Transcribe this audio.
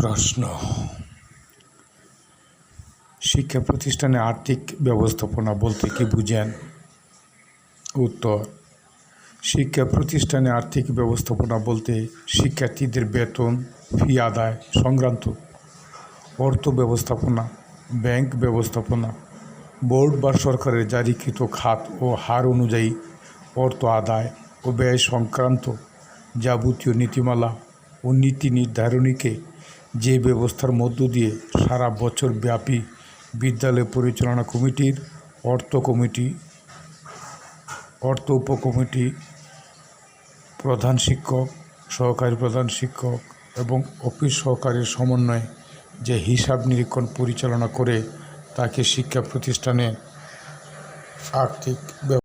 প্রশ্ন, শিক্ষা প্রতিষ্ঠানে আর্থিক ব্যবস্থাপনা বলতে কি বুঝেন? উত্তর, শিক্ষা প্রতিষ্ঠানে আর্থিক ব্যবস্থাপনা বলতে শিক্ষার্থীদের বেতন, ফি আদায় সংক্রান্ত অর্থ ব্যবস্থাপনা, ব্যাংক ব্যবস্থাপনা, বোর্ড বা সরকারের জারিকৃত খাত ও হার অনুযায়ী অর্থ আদায় ও ব্যয় সংক্রান্ত যাবতীয় নীতিমালা ও নীতি নির্ধারণীকে যে ব্যবস্থার মধ্য দিয়ে সারা বছর ব্যাপী বিদ্যালয় পরিচালনা কমিটির অর্থ উপকমিটি, প্রধান শিক্ষক, সহকারী প্রধান শিক্ষক এবং অফিস সহকারীর সমন্বয়ে যে হিসাব নিরীক্ষণ পরিচালনা করে তাকে শিক্ষা প্রতিষ্ঠানে আর্থিক